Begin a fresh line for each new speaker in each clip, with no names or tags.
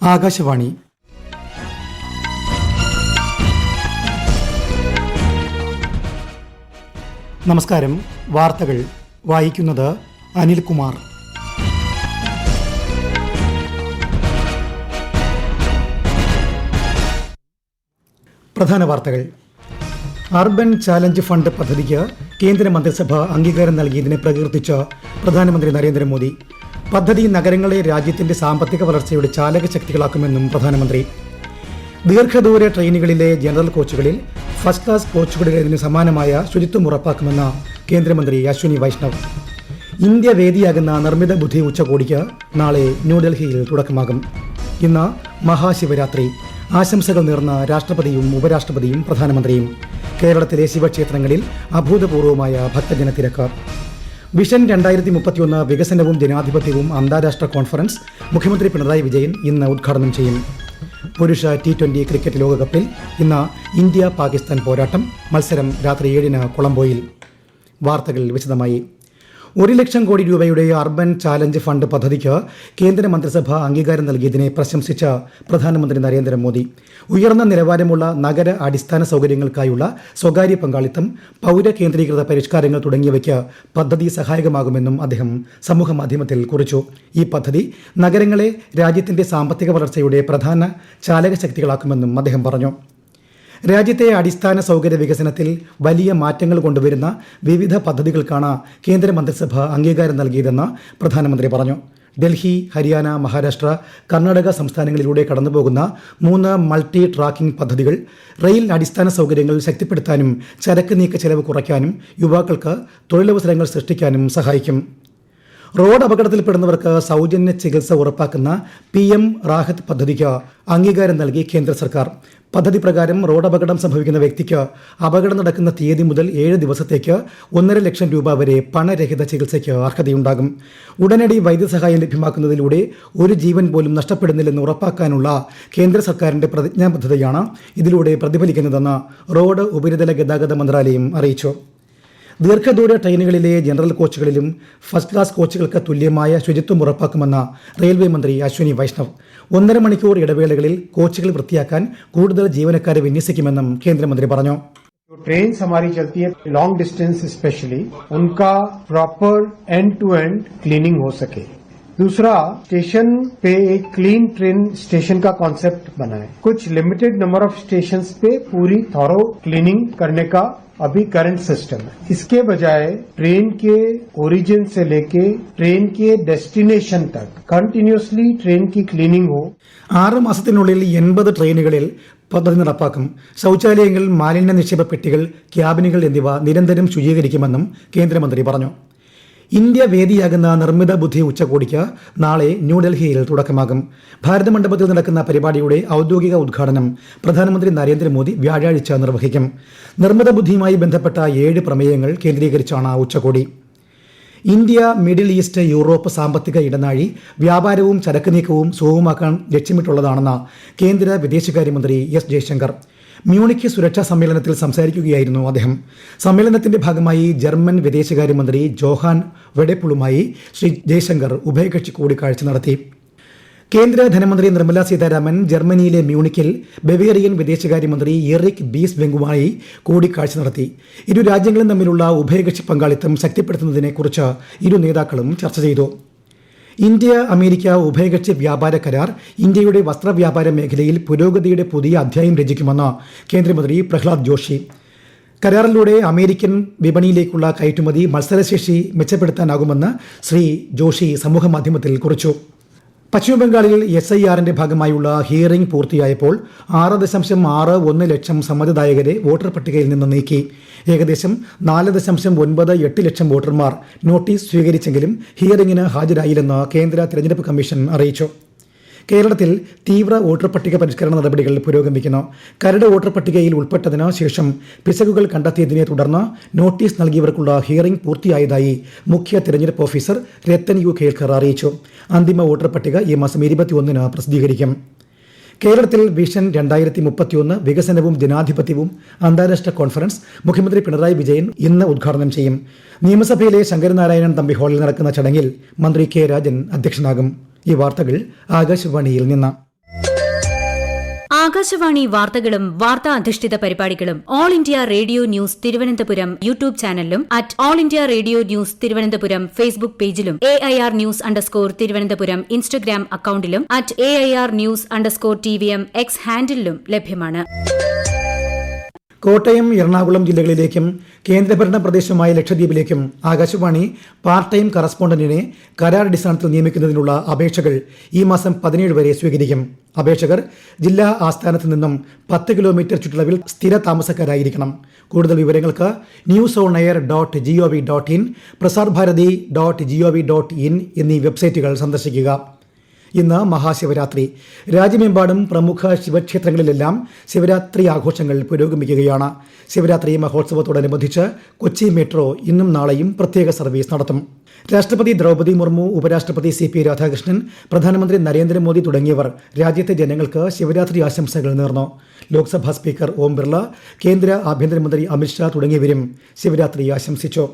ആകാശവാണി. നമസ്കാരം. വാർത്തകൾ വായിക്കുന്നത് അനിൽകുമാർ. പ്രധാന വാർത്തകൾ. അർബൻ ചാലഞ്ച് ഫണ്ട് പദ്ധതിക്ക് കേന്ദ്ര മന്ത്രിസഭ അംഗീകാരം നൽകിയതിനെ പ്രകീർത്തിച്ച് പ്രധാനമന്ത്രി നരേന്ദ്രമോദി. പദ്ധതി നഗരങ്ങളെ രാജ്യത്തിന്റെ സാമ്പത്തിക വളർച്ചയുടെ ചാലകശക്തികളാക്കുമെന്നും പ്രധാനമന്ത്രി. ദീർഘദൂര ട്രെയിനുകളിലെ ജനറൽ കോച്ചുകളിൽ ഫസ്റ്റ് ക്ലാസ് കോച്ചുകളിലേതിന് സമാനമായ ശുചിത്വം ഉറപ്പാക്കുമെന്ന് കേന്ദ്രമന്ത്രി അശ്വിനി വൈഷ്ണവ്. ഇന്ത്യ വേദിയാകുന്ന നിർമ്മിത ബുദ്ധി ഉച്ചകോടിക്ക് നാളെ ന്യൂഡൽഹിയിൽ തുടക്കമാകും. ഇന്ന് മഹാശിവരാത്രി. ആശംസകൾ നേർന്ന രാഷ്ട്രപതിയും ഉപരാഷ്ട്രപതിയും പ്രധാനമന്ത്രിയും. കേരളത്തിലെ ശിവക്ഷേത്രങ്ങളിൽ അഭൂതപൂർവമായ ഭക്തജനത്തിരക്ക്. വിഷൻ 2031 വികസനവും ജനാധിപത്യവും അന്താരാഷ്ട്ര കോൺഫറൻസ് മുഖ്യമന്ത്രി പിണറായി വിജയൻ ഇന്ന് ഉദ്ഘാടനം ചെയ്യും. പുരുഷ T20 ക്രിക്കറ്റ് ലോകകപ്പിൽ ഇന്ന് ഇന്ത്യ പാകിസ്ഥാൻ പോരാട്ടം. മത്സരം രാത്രി 7-ന് കൊളംബോയിൽ. വാർത്തകൾ വിശദമായി. 1 ലക്ഷം കോടി രൂപയുടെ അർബൻ ചാലഞ്ച് ഫണ്ട് പദ്ധതിക്ക് കേന്ദ്ര മന്ത്രിസഭ അംഗീകാരം നൽകിയതിനെ പ്രശംസിച്ച പ്രധാനമന്ത്രി നരേന്ദ്രമോദി. ഉയർന്ന നിലവാരമുള്ള നഗര അടിസ്ഥാന സൗകര്യങ്ങൾക്കായുള്ള സ്വകാര്യ പങ്കാളിത്തം, പൗര കേന്ദ്രീകൃത പരിഷ്കാരങ്ങൾ തുടങ്ങിയവയ്ക്ക് പദ്ധതി സഹായകമാകുമെന്നും അദ്ദേഹം സമൂഹമാധ്യമത്തിൽ കുറിച്ചു. ഈ പദ്ധതി നഗരങ്ങളെ രാജ്യത്തിന്റെ സാമ്പത്തിക വളർച്ചയുടെ പ്രധാന ചാലകശക്തികളാക്കുമെന്നും അദ്ദേഹം പറഞ്ഞു. രാജ്യത്തെ അടിസ്ഥാന സൗകര്യ വികസനത്തിൽ വലിയ മാറ്റങ്ങൾ കൊണ്ടുവരുന്ന വിവിധ പദ്ധതികൾക്കാണ് കേന്ദ്ര മന്ത്രിസഭ അംഗീകാരം നൽകിയതെന്ന് പ്രധാനമന്ത്രി പറഞ്ഞു. ഡൽഹി, ഹരിയാന, മഹാരാഷ്ട്ര, കർണാടക സംസ്ഥാനങ്ങളിലൂടെ കടന്നുപോകുന്ന 3 മൾട്ടി ട്രാക്കിംഗ് പദ്ധതികൾ റെയിൽ അടിസ്ഥാന സൗകര്യങ്ങൾ ശക്തിപ്പെടുത്താനും ചരക്ക് നീക്ക ചെലവ് കുറയ്ക്കാനും യുവാക്കൾക്ക് തൊഴിലവസരങ്ങൾ സൃഷ്ടിക്കാനും സഹായിക്കും. റോഡ് അപകടത്തിൽപ്പെടുന്നവർക്ക് സൗജന്യ ചികിത്സ ഉറപ്പാക്കുന്ന PM റാഹത്ത് പദ്ധതിക്ക് അംഗീകാരം നൽകി കേന്ദ്ര സർക്കാർ. പദ്ധതി പ്രകാരം റോഡ് അപകടം സംഭവിക്കുന്ന വ്യക്തിക്ക് അപകടം നടക്കുന്ന തീയതി മുതൽ 7 ദിവസത്തേക്ക് 1.5 ലക്ഷം രൂപ വരെ പണരഹിത ചികിത്സയ്ക്ക് അർഹതയുണ്ടാകും. ഉടനടി വൈദ്യസഹായം ലഭ്യമാക്കുന്നതിലൂടെ ഒരു ജീവൻ പോലും നഷ്ടപ്പെടുന്നില്ലെന്ന് ഉറപ്പാക്കാനുള്ള കേന്ദ്ര സർക്കാരിന്റെ പ്രതിജ്ഞാബദ്ധതയാണ് ഇതിലൂടെ പ്രതിഫലിക്കുന്നതെന്ന് റോഡ് ഉപരിതല ഗതാഗത മന്ത്രാലയം അറിയിച്ചു. ദീർഘദൂര ട്രെയിനുകളിലെ ജനറൽ കോച്ചുകളിലും ഫസ്റ്റ് ക്ലാസ് കോച്ചുകൾക്ക് തുല്യമായ ശുചിത്വം ഉറപ്പാക്കുമെന്ന് റെയിൽവേ മന്ത്രി അശ്വിനി വൈഷ്ണവ്. 1.5 മണിക്കൂർ ഇടവേളകളിൽ കോച്ചുകൾ വൃത്തിയാക്കാൻ കൂടുതൽ ജീവനക്കാരെ വിന്യസിക്കുമെന്നും കേന്ദ്രമന്ത്രി പറഞ്ഞു.
ट्रेन हमारी चलती है लॉन्ग डिस्टेंस स्पेशली, उनका proper end to end cleaning हो सके. दूसरा, स्टेशन पे एक क्लीन ट्रेन स्टेशन का कॉन्सेप्ट बनाए. कुछ लिमिटेड नंबर ऑफ स्टेशंस पे पूरी थॉरो क्लीनिंग करने का अभी करंट सिस्टम है. इसके बजाय ट्रेन के ओरिजिन से लेके ट्रेन के डेस्टिनेशन तक कंटिन्यूअसली ट्रेन की क्लीनिंग हो.
6 മാസത്തിനുള്ളിൽ 80 ട്രെയിനുകളിൽ പദ്ധതി നടപ്പാക്കും. ശൌചാലയങ്ങൾ, മാലിന്യ നിക്ഷേപ പെട്ടികൾ, ക്യാബിനുകൾ എന്നിവ നിരന്തരം ശുചീകരിക്കുമെന്നും കേന്ദ്രമന്ത്രി പറഞ്ഞു. ഇന്ത്യ വേദിയാകുന്ന നിർമ്മിത ബുദ്ധി ഉച്ചകോടിക്ക് നാളെ ന്യൂഡൽഹിയിൽ തുടക്കമാകും. ഭാരതമണ്ഡപത്തിൽ നടക്കുന്ന പരിപാടിയുടെ ഔദ്യോഗിക ഉദ്ഘാടനം പ്രധാനമന്ത്രി നരേന്ദ്രമോദി വ്യാഴാഴ്ച നിർവഹിക്കും. നിർമ്മിത ബുദ്ധിയുമായി ബന്ധപ്പെട്ട 7 പ്രമേയങ്ങൾ കേന്ദ്രീകരിച്ചാണ് ഉച്ചകോടി. ഇന്ത്യ, മിഡിൽ ഈസ്റ്റ്, യൂറോപ്പ് സാമ്പത്തിക ഇടനാഴി വ്യാപാരവും ചരക്ക് നീക്കവും സുഗമമാക്കാൻ ലക്ഷ്യമിട്ടുള്ളതാണെന്ന് കേന്ദ്ര വിദേശകാര്യമന്ത്രി S. ജയശങ്കർ. മ്യൂണിക്ക് സുരക്ഷാ സമ്മേളനത്തിൽ സംസാരിക്കുകയായിരുന്നു അദ്ദേഹം. സമ്മേളനത്തിന്റെ ഭാഗമായി ജർമ്മൻ വിദേശകാര്യമന്ത്രി ജോഹാൻ വെഡെപ്പുളുമായി ശ്രീ ജയശങ്കർ ഉഭയകക്ഷി കൂടിക്കാഴ്ച നടത്തി. കേന്ദ്ര ധനമന്ത്രി നിർമ്മല സീതാരാമൻ ജർമ്മനിയിലെ മ്യൂണിക്കിൽ ബവേറിയൻ വിദേശകാര്യമന്ത്രി എറിക് ബീസ് വെങ്കുമായി കൂടിക്കാഴ്ച നടത്തി. ഇരു രാജ്യങ്ങളും തമ്മിലുള്ള ഉഭയകക്ഷി പങ്കാളിത്തം ശക്തിപ്പെടുത്തുന്നതിനെക്കുറിച്ച് ഇരു നേതാക്കളും ചർച്ച ചെയ്തു. ഇന്ത്യ അമേരിക്ക ഉഭയകക്ഷി വ്യാപാര കരാർ ഇന്ത്യയുടെ വസ്ത്രവ്യാപാര മേഖലയിൽ പുരോഗതിയുടെ പുതിയ അധ്യായം രചിക്കുമെന്ന് കേന്ദ്രമന്ത്രി പ്രഹ്ലാദ് ജോഷി. കരാറിലൂടെ അമേരിക്കൻ വിപണിയിലേക്കുള്ള കയറ്റുമതി മത്സരശേഷി മെച്ചപ്പെടുത്താനാകുമെന്ന് ശ്രീ ജോഷി സമൂഹമാധ്യമത്തിൽ കുറിച്ചു. പശ്ചിമബംഗാളിൽ SIRന്റെ ഭാഗമായുള്ള ഹിയറിംഗ് പൂർത്തിയായപ്പോൾ 6.61 ലക്ഷം സമ്മതിദായകരെ വോട്ടർ പട്ടികയിൽ നിന്ന് നീക്കി. ഏകദേശം 4.98 ലക്ഷം വോട്ടർമാർ നോട്ടീസ് സ്വീകരിച്ചെങ്കിലും ഹിയറിംഗിന് ഹാജരായില്ലെന്ന് കേന്ദ്ര തെരഞ്ഞെടുപ്പ് കമ്മീഷൻ അറിയിച്ചു. കേരളത്തിൽ തീവ്ര വോട്ടർ പട്ടിക പരിഷ്കരണ നടപടികൾ പുരോഗമിക്കുന്നു. കരട് വോട്ടർ പട്ടികയിൽ ഉൾപ്പെട്ടതിന് ശേഷം പിശകുകൾ കണ്ടെത്തിയതിനെ തുടർന്ന് നോട്ടീസ് നൽകിയവർക്കുള്ള ഹിയറിംഗ് പൂർത്തിയായതായി മുഖ്യ തെരഞ്ഞെടുപ്പ് ഓഫീസർ രത്തൻ യു ഖേൽക്കർ അറിയിച്ചു. അന്തിമ വോട്ടർ പട്ടിക ഈ മാസം 21-ന് പ്രസിദ്ധീകരിക്കും. കേരളത്തിൽ വിഷൻ 2031 വികസനവും ജനാധിപത്യവും അന്താരാഷ്ട്ര കോൺഫറൻസ് മുഖ്യമന്ത്രി പിണറായി വിജയൻ ഇന്ന് ഉദ്ഘാടനം ചെയ്യും. നിയമസഭയിലെ ശങ്കരനാരായണൻ തമ്പി ഹാളിൽ നടക്കുന്ന ചടങ്ങിൽ മന്ത്രി K. രാജൻ അധ്യക്ഷനാകും. ഈ വാർത്തകൾ ആകാശവാണിയിൽ നിന്ന്.
ആകാശവാണി വാർത്തകളും വാർത്താ അധിഷ്ഠിത പരിപാടികളും All India Radio news Thiruvananthapuram YouTube ചാനലിലും at All India Radio news Thiruvananthapuram Facebook പേജിലും AIR ന്യൂസ് _തിരുവനന്തപുരം ഇൻസ്റ്റഗ്രാം അക്കൌണ്ടിലും at AIR news _TVM X ഹാൻഡിലും ലഭ്യമാണ്.
കോട്ടയം, എറണാകുളം ജില്ലകളിലേക്കും കേന്ദ്രഭരണ പ്രദേശമായ ലക്ഷദ്വീപിലേക്കും ആകാശവാണി പാർട്ട് ടൈം കറസ്പോണ്ടന്റിനെ കരാറടിസ്ഥാനത്തിൽ നിയമിക്കുന്നതിനുള്ള അപേക്ഷകൾ ഈ മാസം 17 വരെ സ്വീകരിക്കും. അപേക്ഷകർ ജില്ലാ ആസ്ഥാനത്ത് നിന്നും 10 കിലോമീറ്റർ ചുറ്റളവിൽ സ്ഥിര താമസക്കാരായിരിക്കണം. കൂടുതൽ വിവരങ്ങൾക്ക് newsonair.gov.in, prasarbharati.gov.in എന്നീ വെബ്സൈറ്റുകൾ സന്ദർശിക്കുക. ഇന്ന് മഹാശിവരാത്രി. രാജ്യമെമ്പാടും പ്രമുഖ ശിവക്ഷേത്രങ്ങളിലെല്ലാം ശിവരാത്രി ആഘോഷങ്ങൾ പുരോഗമിക്കുകയാണ്. ശിവരാത്രി മഹോത്സവത്തോടനുബന്ധിച്ച് കൊച്ചി മെട്രോ ഇന്നും നാളെയും പ്രത്യേക സർവീസ് നടത്തും. രാഷ്ട്രപതി ദ്രൗപദി മുർമു, ഉപരാഷ്ട്രപതി CP രാധാകൃഷ്ണൻ, പ്രധാനമന്ത്രി നരേന്ദ്രമോദി തുടങ്ങിയവർ രാജ്യത്തെ ജനങ്ങൾക്ക് ശിവരാത്രി ആശംസകൾ നേർന്നു. ലോക്സഭാ സ്പീക്കർ ഓം ബിർള, കേന്ദ്ര ആഭ്യന്തരമന്ത്രി അമിത്ഷാ തുടങ്ങിയവരും ശിവരാത്രി ആശംസിച്ചു.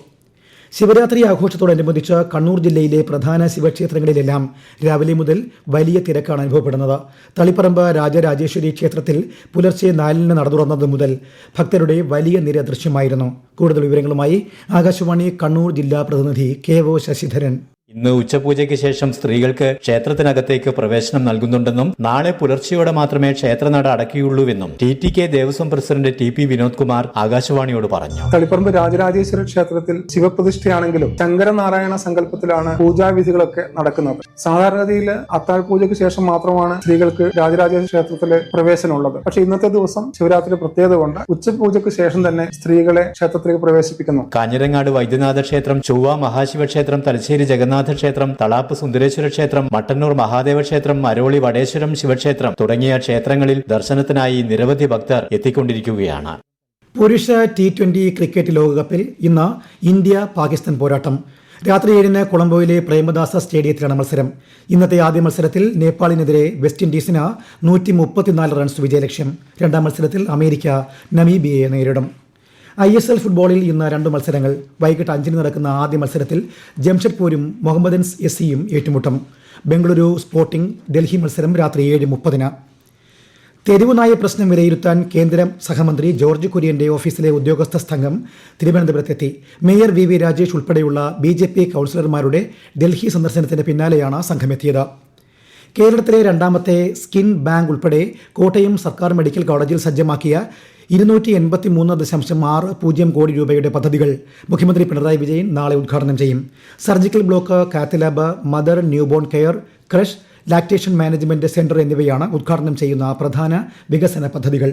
ശിവരാത്രി ആഘോഷത്തോടനുബന്ധിച്ച് കണ്ണൂർ ജില്ലയിലെ പ്രധാന ശിവക്ഷേത്രങ്ങളിലെല്ലാം രാവിലെ മുതൽ വലിയ തിരക്കാണ് അനുഭവപ്പെടുന്നത്. തളിപ്പറമ്പ് രാജരാജേശ്വരി ക്ഷേത്രത്തിൽ പുലർച്ചെ 4-ന് നട തുറന്നത് മുതൽ ഭക്തരുടെ വലിയ നിര ദൃശ്യമായിരുന്നു. കൂടുതൽ വിവരങ്ങളുമായി ആകാശവാണി കണ്ണൂർ ജില്ലാ പ്രതിനിധി KO ശശിധരൻ.
ഇന്ന് ഉച്ചപൂജയ്ക്ക് ശേഷം സ്ത്രീകൾക്ക് ക്ഷേത്രത്തിനകത്തേക്ക് പ്രവേശനം നൽകുന്നുണ്ടെന്നും നാളെ പുലർച്ചെയോടെ മാത്രമേ ക്ഷേത്രനട അടയ്ക്കുകയുള്ളൂവെന്നും TTK Devaswom president TP Vinod Kumar ആകാശവാണിയോട് പറഞ്ഞു.
തളിപ്പറമ്പ് രാജരാജേശ്വര ക്ഷേത്രത്തിൽ ശിവപ്രതിഷ്ഠയാണെങ്കിലും ശങ്കരനാരായണ സങ്കല്പത്തിലാണ് പൂജാവിധികളൊക്കെ നടക്കുന്നത്. സാധാരണഗതിയിൽ അത്താഴ പൂജയ്ക്ക് ശേഷം മാത്രമാണ് സ്ത്രീകൾക്ക് രാജരാജേശ്വര ക്ഷേത്രത്തിലെ പ്രവേശനമുള്ളത്. പക്ഷേ ഇന്നത്തെ ദിവസം ശിവരാത്രി പ്രത്യേകത കൊണ്ട് ഉച്ചപൂജയ്ക്ക് ശേഷം തന്നെ സ്ത്രീകളെ ക്ഷേത്രത്തിലേക്ക് പ്രവേശിപ്പിക്കുന്നു.
കാഞ്ഞിരങ്ങാട് വൈദ്യനാഥ ക്ഷേത്രം, ചൊവ്വ മഹാശിവക്ഷേത്രം, തലശ്ശേരി ജഗന്നാഥ ക്ഷേത്രം, തളാപ്പ് സുന്ദരേശ്വര ക്ഷേത്രം, മട്ടന്നൂർ മഹാദേവ ക്ഷേത്രം, മരോളി വടേശ്വരം ശിവക്ഷേത്രം തുടങ്ങിയ ക്ഷേത്രങ്ങളിൽ ദർശനത്തിനായി നിരവധി ഭക്തർ എത്തിക്കൊണ്ടിരിക്കുകയാണ്.
പുരുഷ T20 ക്രിക്കറ്റ് ലോകകപ്പിൽ ഇന്ന് ഇന്ത്യ-പാകിസ്ഥാൻ പോരാട്ടം. രാത്രി 7-ന് കൊളംബോയിലെ പ്രേമദാസ സ്റ്റേഡിയത്തിലാണ് മത്സരം. ഇന്നത്തെ ആദ്യ മത്സരത്തിൽ നേപ്പാളിനെതിരെ വെസ്റ്റ് ഇൻഡീസിന് 134 റൺസ് വിജയലക്ഷ്യം. രണ്ടാം മത്സരത്തിൽ അമേരിക്ക നമീബിയയെ നേരിടും. ISL ഫുട്ബോളിൽ ഇന്ന് 2 മത്സരങ്ങൾ. വൈകിട്ട് 5-ന് നടക്കുന്ന ആദ്യ മത്സരത്തിൽ ജംഷഡ്പൂരും മുഹമ്മദൻസ് SCയും ഏറ്റുമുട്ടും. ബംഗളൂരു സ്പോർട്ടിംഗ് ഡൽഹി മത്സരം രാത്രി 7:30-ന്. തെരുവുനായ പ്രശ്നം വിലയിരുത്താൻ കേന്ദ്ര സഹമന്ത്രി ജോർജ് കുര്യന്റെ ഓഫീസിലെ ഉദ്യോഗസ്ഥ സംഘം തിരുവനന്തപുരത്തെത്തി. മേയർ VV രാജേഷ് ഉൾപ്പെടെയുള്ള BJP കൌൺസിലർമാരുടെ ഡൽഹി സന്ദർശനത്തിന് പിന്നാലെയാണ് സംഘമെത്തിയത്. കേരളത്തിലെ രണ്ടാമത്തെ സ്കിൻ ബാങ്ക് ഉൾപ്പെടെ കോട്ടയം സർക്കാർ മെഡിക്കൽ കോളേജിൽ സജ്ജമാക്കിയ 283.60 കോടി രൂപയുടെ പദ്ധതികൾ മുഖ്യമന്ത്രി പിണറായി വിജയൻ നാളെ ഉദ്ഘാടനം ചെയ്യും. Surgical block, cath lab, mother newborn care, crush, lactation management centre എന്നിവയാണ് ഉദ്ഘാടനം ചെയ്യുന്ന പ്രധാന വികസന പദ്ധതികൾ.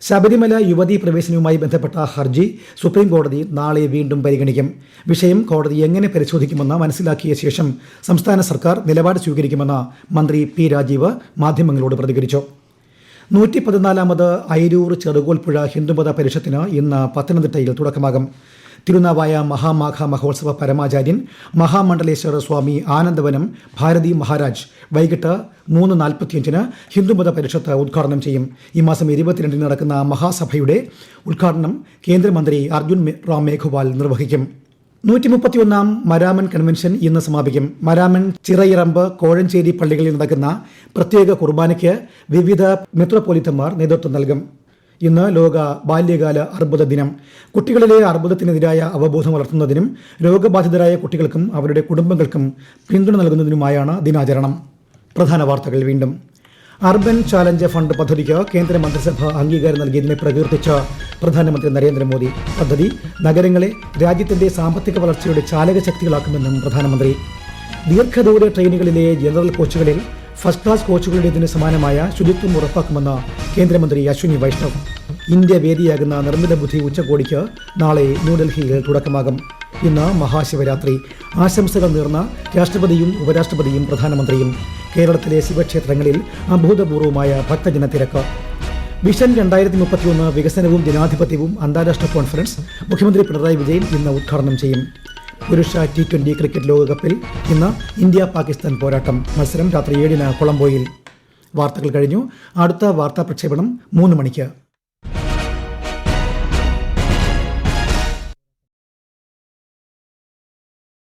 ശബരിമല യുവതീ പ്രവേശനവുമായി ബന്ധപ്പെട്ട ഹർജി സുപ്രീം കോടതി നാളെ വീണ്ടും പരിഗണിക്കും. വിഷയം കോടതി എങ്ങനെ പരിശോധിക്കുമെന്ന് മനസ്സിലാക്കിയ ശേഷം സംസ്ഥാന സർക്കാർ നിലപാട് സ്വീകരിക്കുമെന്ന് മന്ത്രി P രാജീവ് മാധ്യമങ്ങളോട് പ്രതികരിച്ചു. 114ാമത് അയിരൂർ ചെറുകോൽപ്പുഴ ഹിന്ദുമത പരിഷത്തിന് ഇന്ന് പത്തനംതിട്ടയിൽ തുടക്കമാകും. തിരുനാവായ മഹാമാഘ മഹോത്സവ പരമാചാര്യൻ മഹാമണ്ഡലേശ്വര സ്വാമി ആനന്ദവനം ഭാരതി മഹാരാജ് വൈകിട്ട് 3:45-ന് ഹിന്ദുമത പരിഷത്ത് ഉദ്ഘാടനം ചെയ്യും. ഈ മാസം 22-ന് നടക്കുന്ന മഹാസഭയുടെ ഉദ്ഘാടനം കേന്ദ്രമന്ത്രി അർജുൻ റാം മേഘ്വാൾ നിർവഹിക്കും. 131ാം മരാമൻ കൺവെൻഷൻ ഇന്ന് സമാപിക്കും. മരാമൻ, ചിറയിറമ്പ്, കോഴഞ്ചേരി പള്ളികളിൽ നടക്കുന്ന പ്രത്യേക കുർബാനയ്ക്ക് വിവിധ മെത്രോപൊലിത്തന്മാർ നേതൃത്വം നൽകും. ഇന്ന് ലോക ബാല്യകാല അർബുദ ദിനം. കുട്ടികളിലെ അർബുദത്തിനെതിരായ അവബോധം വളർത്തുന്നതിനും രോഗബാധിതരായ കുട്ടികൾക്കും അവരുടെ കുടുംബങ്ങൾക്കും പിന്തുണ നൽകുന്നതിനുമായാണ് ദിനാചരണം. പ്രധാന വാർത്തകൾ വീണ്ടും. അർബൻ ചാലഞ്ച് ഫണ്ട് പദ്ധതിക്ക് കേന്ദ്ര മന്ത്രിസഭ അംഗീകാരം നൽകിയതിനെ പ്രകീർത്തിച്ച് പ്രധാനമന്ത്രി നരേന്ദ്രമോദി. പദ്ധതി നഗരങ്ങളെ രാജ്യത്തിന്റെ സാമ്പത്തിക വളർച്ചയുടെ ചാലകശക്തികളാക്കുമെന്നും പ്രധാനമന്ത്രി. ദീർഘദൂര ട്രെയിനുകളിലെ ജനറൽ കോച്ചുകളിൽ ഫസ്റ്റ് ക്ലാസ് കോച്ചുകളുടേതിന് സമാനമായ ശുചിത്വം ഉറപ്പാക്കുമെന്ന് കേന്ദ്രമന്ത്രി അശ്വിനി വൈഷ്ണവ്. ഇന്ത്യ വേദിയാകുന്ന നിർമ്മിത ബുദ്ധി ഉച്ചകോടിക്ക് നാളെ ന്യൂഡൽഹിയിൽ തുടക്കമാകും. ഇന്ന് മഹാശിവരാത്രി. ആശംസകൾ നേർന്ന രാഷ്ട്രപതിയും ഉപരാഷ്ട്രപതിയും പ്രധാനമന്ത്രിയും. കേരളത്തിലെ ശിവക്ഷേത്രങ്ങളിൽ അഭൂതപൂർവമായ ഭക്തജന തിരക്ക്. വിഷൻ 2031 വികസനവും ജനാധിപത്യവും അന്താരാഷ്ട്ര കോൺഫറൻസ് മുഖ്യമന്ത്രി പിണറായി വിജയൻ ഇന്ന് ഉദ്ഘാടനം ചെയ്യും. പുരുഷ T20 ക്രിക്കറ്റ് ലോകകപ്പിൽ ഇന്ന് ഇന്ത്യ-പാകിസ്ഥാൻ പോരാട്ടം. മത്സരം രാത്രി 7-ന് കൊളംബോയിൽ. വാർത്തകൾ കഴിഞ്ഞു. അടുത്ത വാർത്താ പ്രക്ഷേപണം 3 മണിക്ക്.